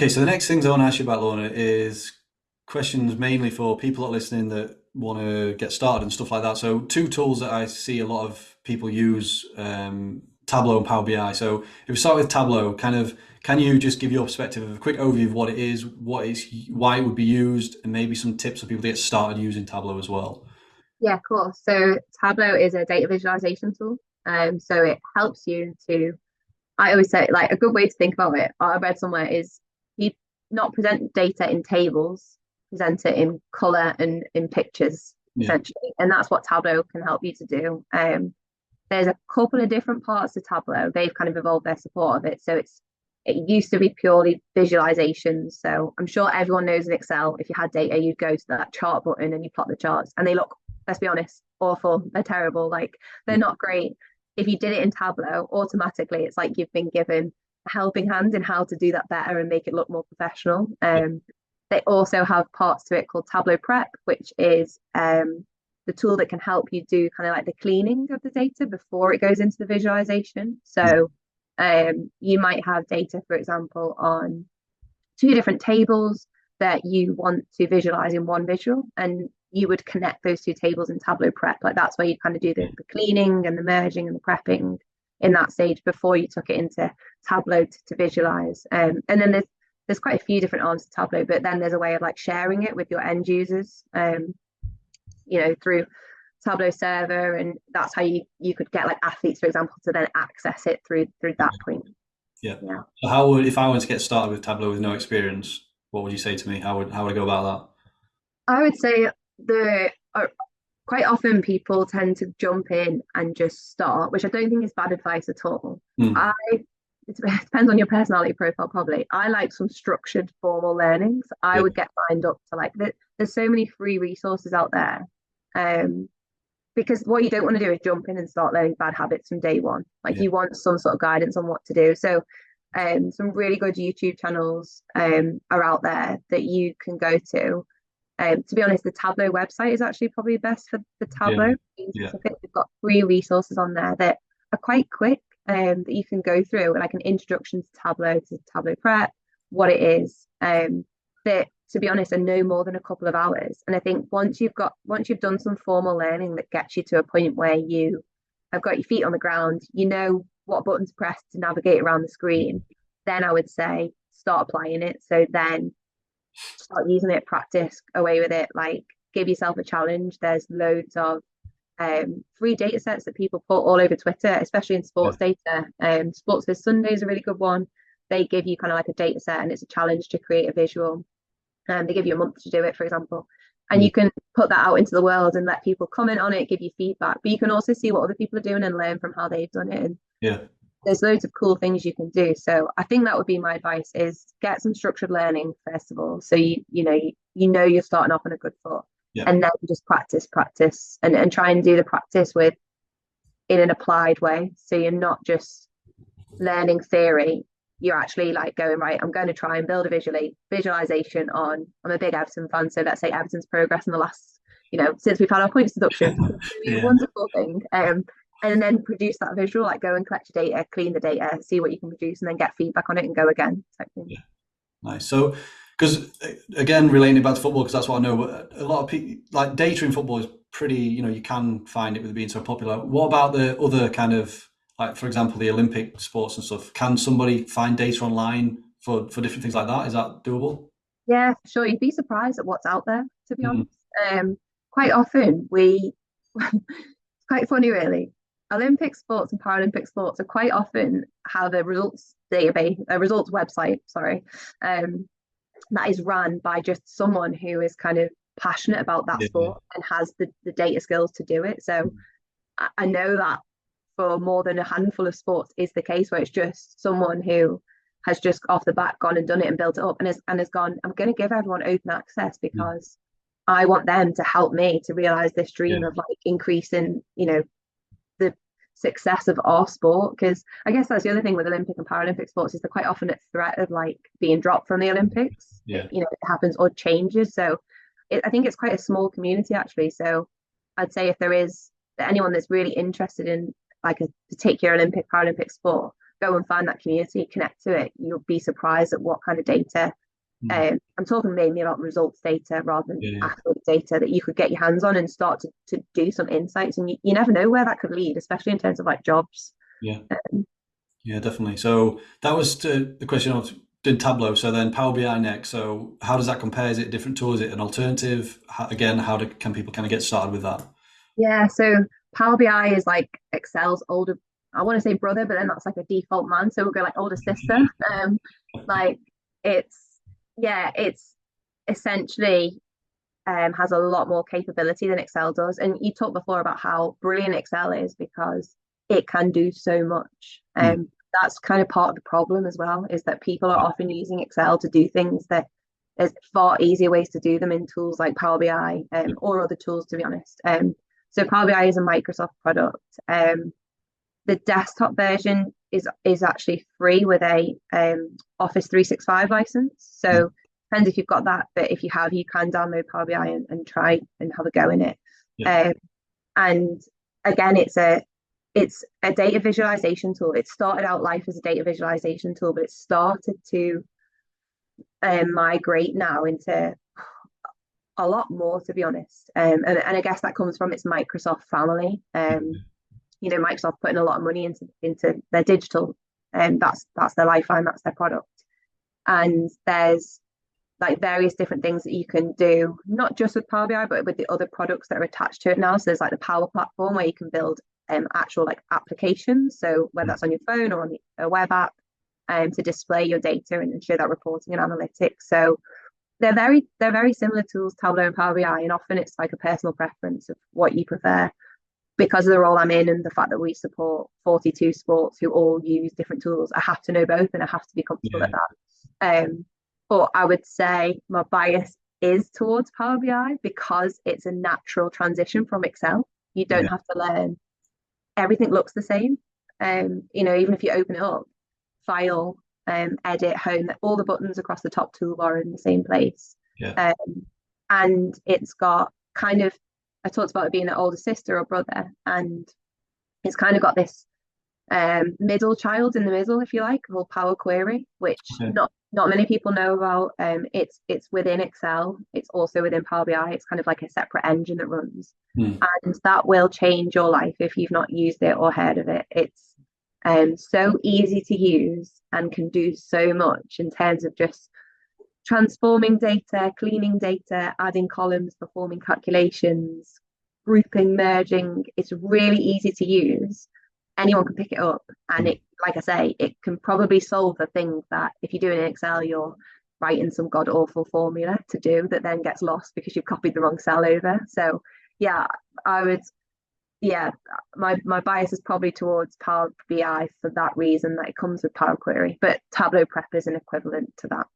Okay, so the next things I want to ask you about, Lorna, is questions mainly for people that are listening that want to get started and stuff like that. So, two tools that I see a lot of people use, Tableau and Power BI. So, if we start with Tableau, kind of, can you just give your perspective of a quick overview of what it is, why it would be used, and maybe some tips for people to get started using Tableau as well? Yeah, of course. So Tableau is a data visualization tool. So it helps you to, I always say, like a good way to think about it, I read somewhere is you not present data in tables, present it in color and in pictures, Yeah, essentially. And that's what Tableau can help you to do. There's a couple of different parts to Tableau. They've kind of evolved their support of it. So it used to be purely visualizations. So I'm sure everyone knows in Excel, if you had data, you'd go to that chart button and you plot the charts, and they look, let's be honest, awful. They're terrible. Like they're not great. If you did it in Tableau, automatically it's like you've been given a helping hand in how to do that better and make it look more professional. yeah, They also have parts to it called Tableau Prep, which is the tool that can help you do kind of like the cleaning of the data before it goes into the visualization. yeah, So you might have data, for example, on two different tables that you want to visualize in one visual, and you would connect those two tables in Tableau Prep. Like that's where you kind of do the cleaning and the merging and the prepping in that stage before you took it into Tableau to visualize. And then there's quite a few different arms to Tableau, but then there's a way of like sharing it with your end users, through Tableau server, and that's how you could get like athletes, for example, to then access it through that point. yeah. Yeah. So, if I wanted to get started with Tableau with no experience, what would you say to me? How would I go about I would say the quite often people tend to jump in and just start, which I don't think is bad advice at all. that? I it depends on your personality profile, probably. I like some structured formal learnings. I Yeah, would get signed up to like there's so many free resources out there. Um, because what you don't want to do is jump in and start learning bad habits from day one. Like yeah, you want some sort of guidance on what to do. So some really good YouTube channels are out there that you can go to. To be honest, the Tableau website is actually probably best for the yeah, Tableau being yeah, specific. They've got free resources on there that are quite quick, that you can go through, like an introduction to Tableau Prep, what it is. That, to be honest, are no more than a couple of hours. And I think once you've done some formal learning that gets you to a point where you have got your feet on the ground, you know what buttons to press to navigate around the screen, then I would say start applying it. So then start using it, practice away with it, like give yourself a challenge. There's loads of free data sets that people put all over Twitter, especially in yeah, sports data. Sports for Sunday is a really good one. They give you kind of like a data set and it's a challenge to create a visual. They give you a month to do it, for example. And mm, you can put that out into the world and let people comment on it, give you feedback. But you can also see what other people are doing and learn from how they've done it. And yeah, there's loads of cool things you can do. So I think that would be my advice is get some structured learning first of all. So you know you're starting off on a good foot. yeah, And then just practice and try and do the practice with in an applied way. So you're not just learning theory. You're actually like going, right, I'm going to try and build a visualization on, I'm a big Everton fan. So let's say Everton's progress in the last, since we've had our points deduction. It's going to be a yeah, wonderful thing. And then produce that visual, like go and collect your data, clean the data, see what you can produce, and then get feedback on it and go again type thing. yeah. Nice. So, because again, relating it back to football, because that's what I know, but a lot of people like data in football is pretty. You can find it with it being so popular. What about the other kind of like, for example, the Olympic sports and stuff? Can somebody find data online for different things like that? Is that doable? Yeah, sure. You'd be surprised at what's out there, to be Mm, honest. Quite often it's quite funny really. Olympic sports and Paralympic sports are quite often have a results database, a results website, sorry, that is run by just someone who is kind of passionate about that yeah, sport and has the data skills to do it. So I know that for more than a handful of sports is the case where it's just someone who has just off the bat gone and done it and built it up and has gone, I'm going to give everyone open access mm, because I want them to help me to realize this yeah, dream of like increasing, the success of our sport. Because I guess that's the other thing with Olympic and Paralympic sports is they're quite often at threat of like being dropped from the Olympics. yeah, It happens or changes. So I think it's quite a small community actually. So I'd say if there is anyone that's really interested in like a particular Olympic Paralympic sport, go and find that community, connect to it, you'll be surprised at what kind of data. Mm. I'm talking mainly about results data rather than Yeah, yeah, athlete data that you could get your hands on and start to do some insights. And you never know where that could lead, especially in terms of like jobs. yeah, Um, yeah, definitely. So that was the question of did Tableau. So then Power BI next. So how does that compare? Is it a different tool? Is it an alternative? Again, can people kind of get started with that? yeah, so Power BI is like Excel's older, I want to say brother, but then that's like a default man. So we'll go like older sister. Um, like it's yeah, it's essentially has a lot more capability than Excel does. And you talked before about how brilliant Excel is because it can do so much. Mm. That's kind of part of the problem as well, is that people are often using Excel to do things that there's far easier ways to do them in tools like Power BI or other tools, to be honest. So Power BI is a Microsoft product. The desktop version is actually free with a Office 365 license. Mm. So depends if you've got that, but if you have, you can download Power BI and try and have a go in it. Yeah, Um, and again, it's a data visualization tool. It started out life as a data visualization tool, but it started to migrate now into a lot more, to be honest. And I guess that comes from its Microsoft family. Microsoft putting a lot of money into their digital, and that's their lifeline, that's their product. And there's like various different things that you can do, not just with Power BI, but with the other products that are attached to it now. So there's like the Power Platform where you can build actual like applications. So whether that's on your phone or on a web app, to display your data and show that reporting and analytics. So they're very similar tools, Tableau and Power BI, and often it's like a personal preference of what you prefer because of the role I'm in and the fact that we support 42 sports who all use different tools. I have to know both and I have to be comfortable at yeah, that. But I would say my bias is towards Power BI because it's a natural transition from Excel. You don't yeah, have to learn. Everything looks the same. Even if you open it up, file, edit, home, all the buttons across the top toolbar are in the same place. yeah. Um, and it's got kind of, I talked about it being an older sister or brother, and it's kind of got this middle child in the middle, if you like, called Power Query, which Okay. not many people know about. It's within Excel. It's also within Power BI. It's kind of like a separate engine that runs, Mm. and that will change your life if you've not used it or heard of it. It's so easy to use and can do so much in terms of just transforming data, cleaning data, adding columns, performing calculations, grouping, merging. It's really easy to use. Anyone can pick it up. And Mm. it, like I say, it can probably solve the things that if you're doing in Excel, you're writing some god awful formula to do that then gets lost because you've copied the wrong cell over. So yeah, I would yeah, my bias is probably towards Power BI for that reason that it comes with Power Query, but Tableau Prep is an equivalent to that.